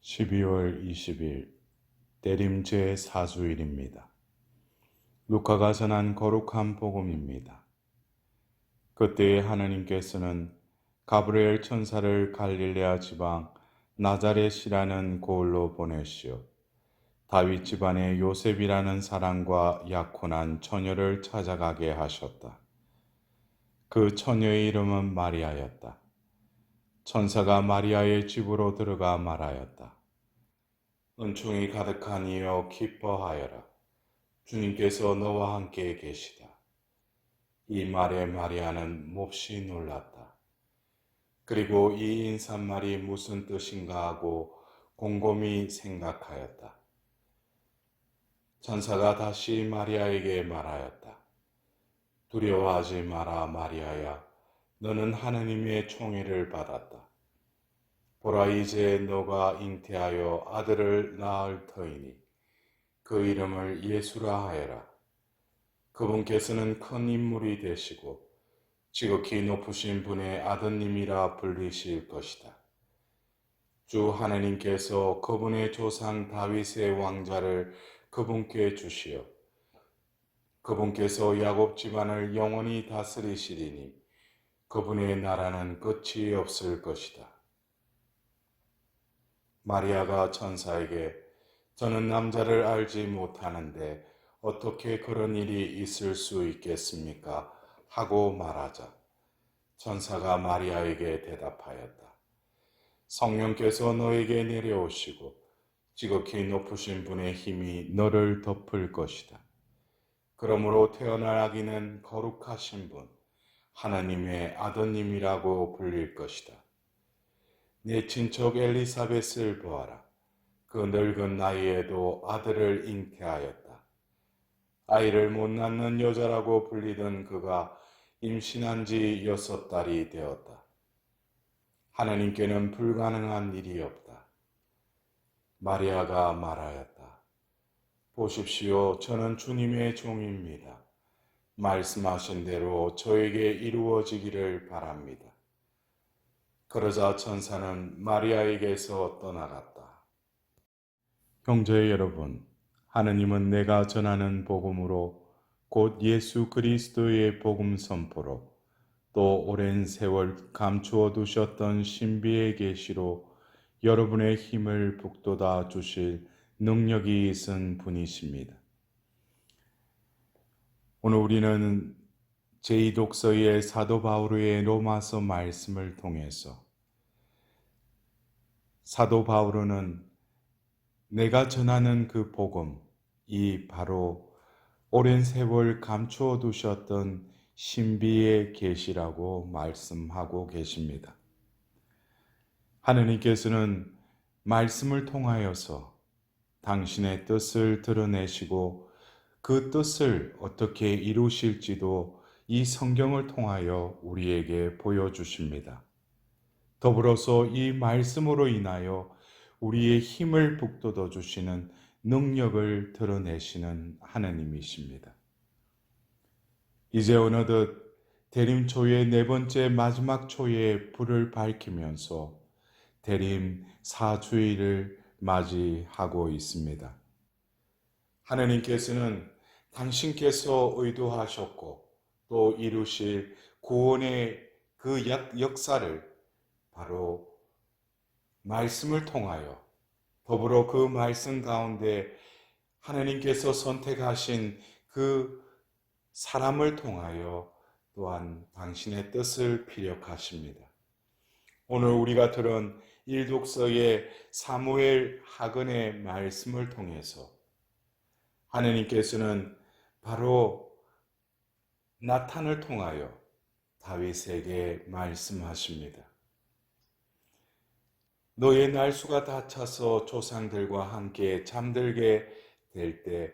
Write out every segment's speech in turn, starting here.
12월 20일 대림제 사주일입니다. 루카가 전한 거룩한 복음입니다. 그때 하느님께서는 가브리엘 천사를 갈릴레아 지방 나자렛이라는 고을로 보내시어 다윗 집안의 요셉이라는 사람과 약혼한 처녀를 찾아가게 하셨다. 그 처녀의 이름은 마리아였다. 천사가 마리아의 집으로 들어가 말하였다. 은총이 가득한 이여 기뻐하여라. 주님께서 너와 함께 계시다. 이 말에 마리아는 몹시 놀랐다. 그리고 이 인사말이 무슨 뜻인가 하고 곰곰이 생각하였다. 천사가 다시 마리아에게 말하였다. 두려워하지 마라, 마리아야. 너는 하느님의 총애를 받았다. 보라, 이제 너가 잉태하여 아들을 낳을 터이니 그 이름을 예수라 하여라. 그분께서는 큰 인물이 되시고 지극히 높으신 분의 아드님이라 불리실 것이다. 주 하느님께서 그분의 조상 다윗의 왕자를 그분께 주시어 그분께서 야곱 집안을 영원히 다스리시리니 그분의 나라는 끝이 없을 것이다. 마리아가 천사에게 저는 남자를 알지 못하는데 어떻게 그런 일이 있을 수 있겠습니까? 하고 말하자 천사가 마리아에게 대답하였다. 성령께서 너에게 내려오시고 지극히 높으신 분의 힘이 너를 덮을 것이다. 그러므로 태어날 아기는 거룩하신 분, 하나님의 아드님이라고 불릴 것이다. 내 친척 엘리사벳을 보아라. 그 늙은 나이에도 아들을 잉태하였다. 아이를 못 낳는 여자라고 불리던 그가 임신한 지 6달이 되었다. 하나님께는 불가능한 일이 없다. 마리아가 말하였다. 보십시오, 저는 주님의 종입니다. 말씀하신 대로 저에게 이루어지기를 바랍니다. 그러자 천사는 마리아에게서 떠나갔다. 형제 여러분, 하느님은 내가 전하는 복음으로 곧 예수 그리스도의 복음 선포로 또 오랜 세월 감추어 두셨던 신비의 계시로 여러분의 힘을 북돋아 주실 능력이 있은 분이십니다. 오늘 우리는 제2독서의 사도 바울의 로마서 말씀을 통해서 사도 바울은 내가 전하는 그 복음, 이 바로 오랜 세월 감추어 두셨던 신비의 계시라고 말씀하고 계십니다. 하느님께서는 말씀을 통하여서 당신의 뜻을 드러내시고 그 뜻을 어떻게 이루실지도 이 성경을 통하여 우리에게 보여주십니다. 더불어서 이 말씀으로 인하여 우리의 힘을 북돋워 주시는 능력을 드러내시는 하느님이십니다. 이제 어느덧 대림초의 4번째 마지막 초에 불을 밝히면서 대림 4주일을 맞이하고 있습니다. 하느님께서는 당신께서 의도하셨고 또 이루실 구원의 그 역사를 바로 말씀을 통하여 더불어 그 말씀 가운데 하느님께서 선택하신 그 사람을 통하여 또한 당신의 뜻을 피력하십니다. 오늘 우리가 들은 1독서의 사무엘 하근의 말씀을 통해서 하느님께서는 바로 나탄을 통하여 다윗에게 말씀하십니다. 너의 날수가 다 차서 조상들과 함께 잠들게 될 때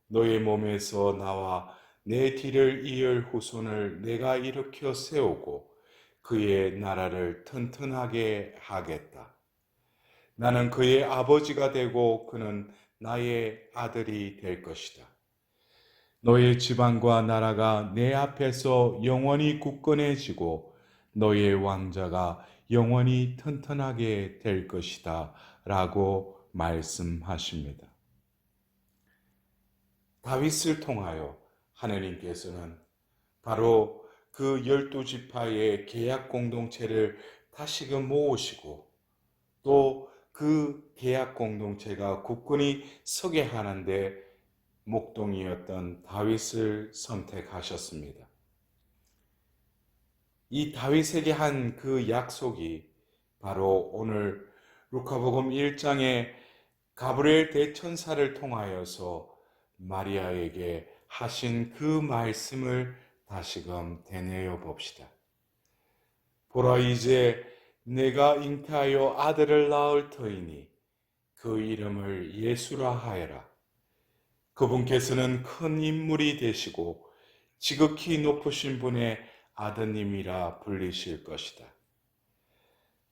너의 몸에서 나와 내 뒤를 이을 후손을 내가 일으켜 세우고 그의 나라를 튼튼하게 하겠다. 나는 그의 아버지가 되고 그는 나의 아들이 될 것이다. 너의 지방과 나라가 내 앞에서 영원히 굳건해지고 너의 왕자가 영원히 튼튼하게 될 것이다 라고 말씀하십니다. 다윗을 통하여 하나님께서는 바로 그 12지파의 계약 공동체를 다시금 모으시고 또 그 계약 공동체가 굳건히 서게 하는데 목동이었던 다윗을 선택하셨습니다. 이 다윗에게 한 그 약속이 바로 오늘 루카복음 1장에 가브리엘 대천사를 통하여서 마리아에게 하신 그 말씀을 다시금 되뇌어 봅시다. 보라, 이제 내가 잉태하여 아들을 낳을 터이니 그 이름을 예수라 하여라. 그분께서는 큰 인물이 되시고 지극히 높으신 분의 아드님이라 불리실 것이다.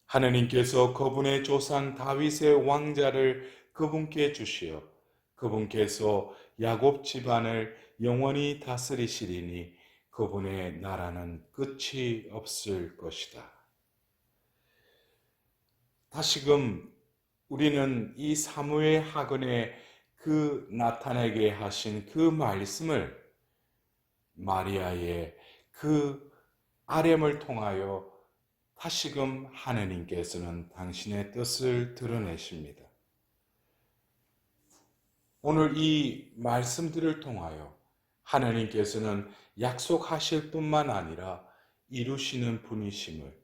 하느님께서 그분의 조상 다윗의 왕자를 그분께 주시어 그분께서 야곱 집안을 영원히 다스리시리니 그분의 나라는 끝이 없을 것이다. 다시금 우리는 이 사무엘 하근에 그 나타나게 하신 그 말씀을 마리아의 그 아렘을 통하여 다시금 하느님께서는 당신의 뜻을 드러내십니다. 오늘 이 말씀들을 통하여 하나님께서는 약속하실 뿐만 아니라 이루시는 분이심을,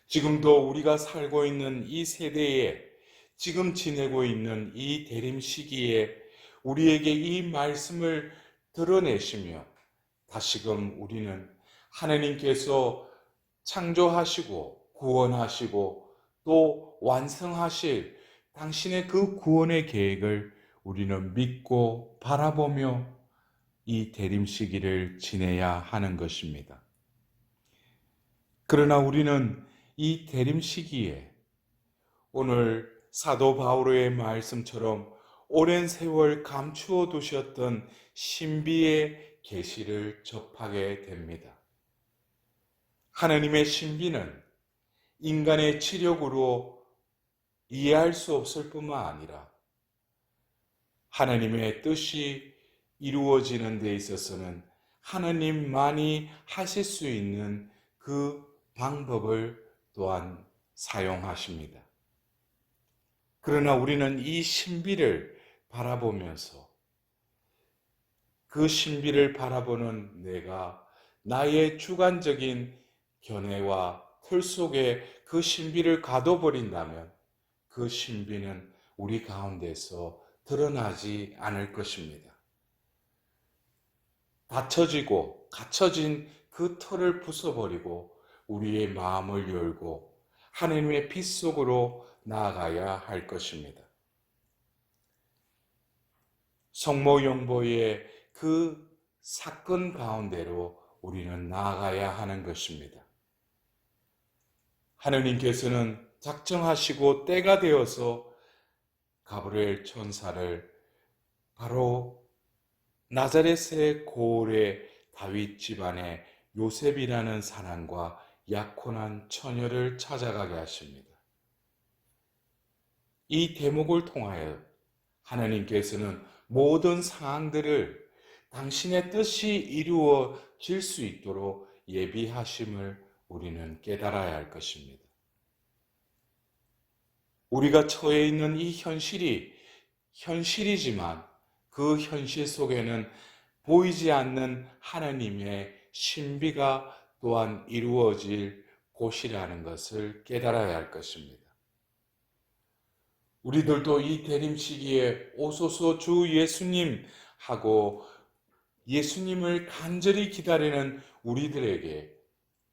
지금도 우리가 살고 있는 이 세대에, 지금 지내고 있는 이 대림 시기에 우리에게 이 말씀을 드러내시며 다시금 우리는 하나님께서 창조하시고 구원하시고 또 완성하실 당신의 그 구원의 계획을 우리는 믿고 바라보며 이 대림 시기를 지내야 하는 것입니다. 그러나 우리는 이 대림 시기에 오늘 사도 바울의 말씀처럼 오랜 세월 감추어 두셨던 신비의 계시를 접하게 됩니다. 하나님의 신비는 인간의 지력으로 이해할 수 없을 뿐만 아니라 하나님의 뜻이 이루어지는 데 있어서는 하나님만이 하실 수 있는 그 방법을 또한 사용하십니다. 그러나 우리는 이 신비를 바라보면서 그 신비를 바라보는 내가 나의 주관적인 견해와 틀 속에 그 신비를 가둬버린다면 그 신비는 우리 가운데서 드러나지 않을 것입니다. 닫혀지고 갇혀진 그 틀을 부숴버리고 우리의 마음을 열고 하나님의 빛 속으로 나아가야 할 것입니다. 성모용보의 그 사건 가운데로 우리는 나아가야 하는 것입니다. 하느님께서는 작정하시고 때가 되어서 가브리엘 천사를 바로 나자렛의 고을의 다윗 집안의 요셉이라는 사람과 약혼한 처녀를 찾아가게 하십니다. 이 대목을 통하여 하나님께서는 모든 상황들을 당신의 뜻이 이루어질 수 있도록 예비하심을 우리는 깨달아야 할 것입니다. 우리가 처해 있는 이 현실이 현실이지만 그 현실 속에는 보이지 않는 하나님의 신비가 또한 이루어질 곳이라는 것을 깨달아야 할 것입니다. 우리들도 이 대림 시기에 오소서 주 예수님 하고 예수님을 간절히 기다리는 우리들에게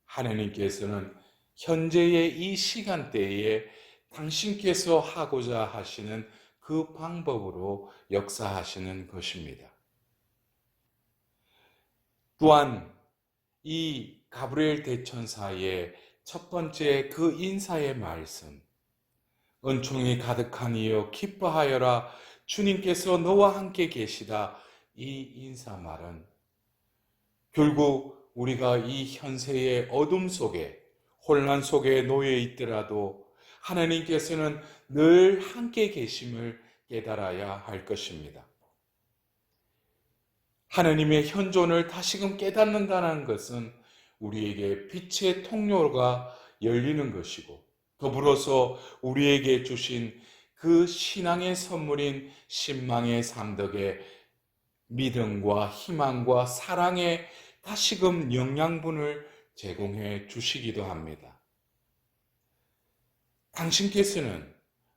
하나님께서는 현재의 이 시간대에 당신께서 하고자 하시는 그 방법으로 역사하시는 것입니다. 또한 이 가브리엘 대천사의 첫 번째 그 인사의 말씀, 은총이 가득한 이여 기뻐하여라 주님께서 너와 함께 계시다, 이 인사말은 결국 우리가 이 현세의 어둠 속에 혼란 속에 놓여 있더라도 하나님께서는 늘 함께 계심을 깨달아야 할 것입니다. 하나님의 현존을 다시금 깨닫는다는 것은 우리에게 빛의 통로가 열리는 것이고, 더불어서 우리에게 주신 그 신앙의 선물인 신망의 상덕의 믿음과 희망과 사랑의 다시금 영양분을 제공해 주시기도 합니다. 당신께서는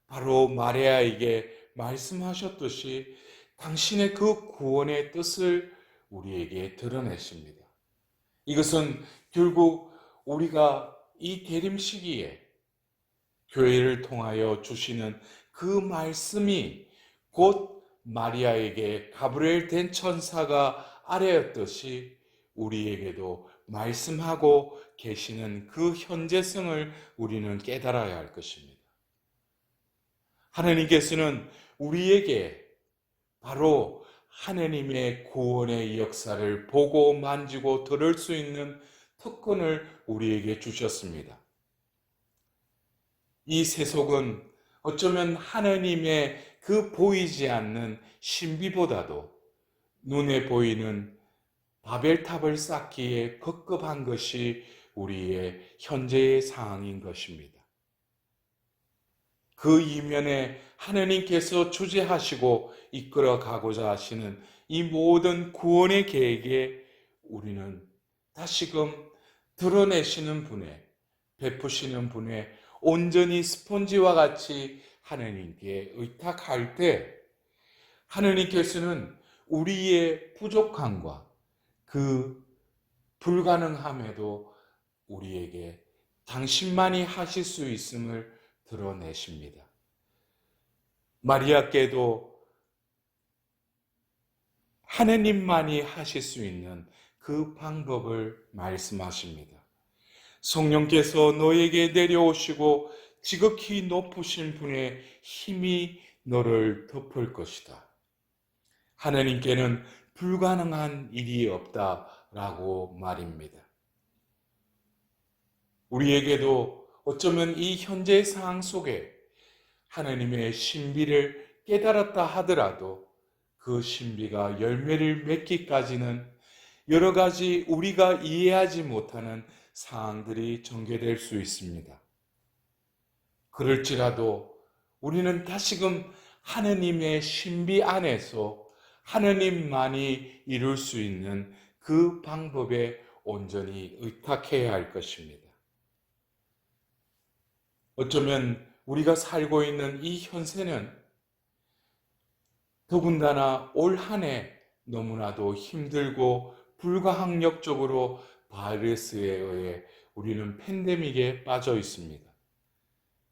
바로 마리아에게 말씀하셨듯이 당신의 그 구원의 뜻을 우리에게 드러내십니다. 이것은 결국 우리가 이 대림 시기에 교회를 통하여 주시는 그 말씀이 곧 마리아에게 가브리엘 된 천사가 아뢰었듯이 우리에게도 말씀하고 계시는 그 현재성을 우리는 깨달아야 할 것입니다. 하나님께서는 우리에게 바로 하나님의 구원의 역사를 보고 만지고 들을 수 있는 특권을 우리에게 주셨습니다. 이 세속은 어쩌면 하나님의 그 보이지 않는 신비보다도 눈에 보이는 바벨탑을 쌓기에 급급한 것이 우리의 현재의 상황인 것입니다. 그 이면에 하나님께서 주재하시고 이끌어 가고자 하시는 이 모든 구원의 계획에 우리는 다시금 드러내시는 분의, 베푸시는 분의 온전히 스폰지와 같이 하나님께 의탁할 때 하나님께서는 우리의 부족함과 그 불가능함에도 우리에게 당신만이 하실 수 있음을 드러내십니다. 마리아께도 하나님만이 하실 수 있는 그 방법을 말씀하십니다. 성령께서 너에게 내려오시고 지극히 높으신 분의 힘이 너를 덮을 것이다. 하나님께는 불가능한 일이 없다라고 말입니다. 우리에게도 어쩌면 이 현재 상황 속에 하나님의 신비를 깨달았다 하더라도 그 신비가 열매를 맺기까지는 여러 가지 우리가 이해하지 못하는 상황들이 전개될 수 있습니다. 그럴지라도 우리는 다시금 하나님의 신비 안에서 하나님만이 이룰 수 있는 그 방법에 온전히 의탁해야 할 것입니다. 어쩌면 우리가 살고 있는 이 현세는 더군다나 올 한 해 너무나도 힘들고 불가항력적으로 바이러스에 의해 우리는 팬데믹에 빠져 있습니다.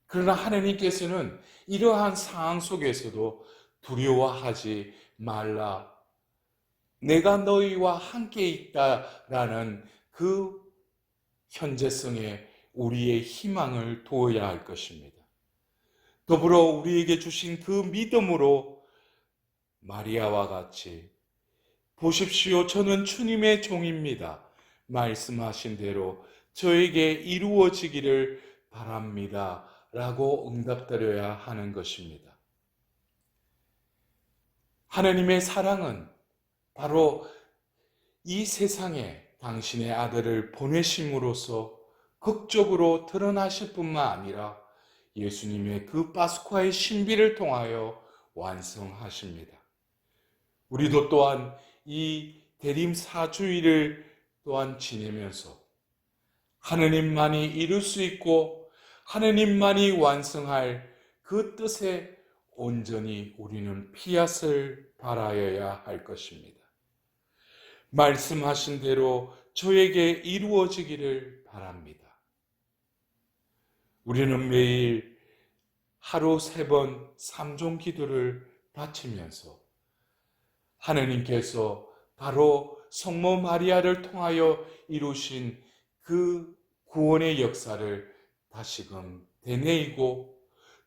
그러나 하나님께서는 이러한 상황 속에서도 두려워하지 말라. 내가 너희와 함께 있다라는 그 현재성에 우리의 희망을 두어야 할 것입니다. 더불어 우리에게 주신 그 믿음으로 마리아와 같이 보십시오, 저는 주님의 종입니다. 말씀하신 대로 저에게 이루어지기를 바랍니다. 라고 응답드려야 하는 것입니다. 하나님의 사랑은 바로 이 세상에 당신의 아들을 보내심으로써 극적으로 드러나실 뿐만 아니라 예수님의 그 파스쿠아의 신비를 통하여 완성하십니다. 우리도 또한 이 대림 4주일을 또한 지내면서 하나님만이 이룰 수 있고 하나님만이 완성할 그 뜻에 온전히 우리는 피앗을 발하여야 할 것입니다. 말씀하신 대로 저에게 이루어지기를 바랍니다. 우리는 매일 하루 3번 3종 기도를 바치면서 하나님께서 바로 성모 마리아를 통하여 이루신 그 구원의 역사를 다시금 되뇌이고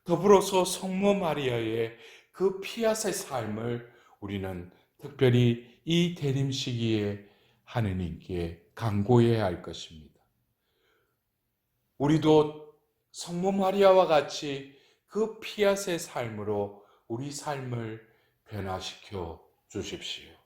더불어서 성모 마리아의 그 피앗의 삶을 우리는 특별히 이 대림 시기에 하느님께 간구해야 할 것입니다. 우리도 성모 마리아와 같이 그 피아스의 삶으로 우리 삶을 변화시켜 주십시오.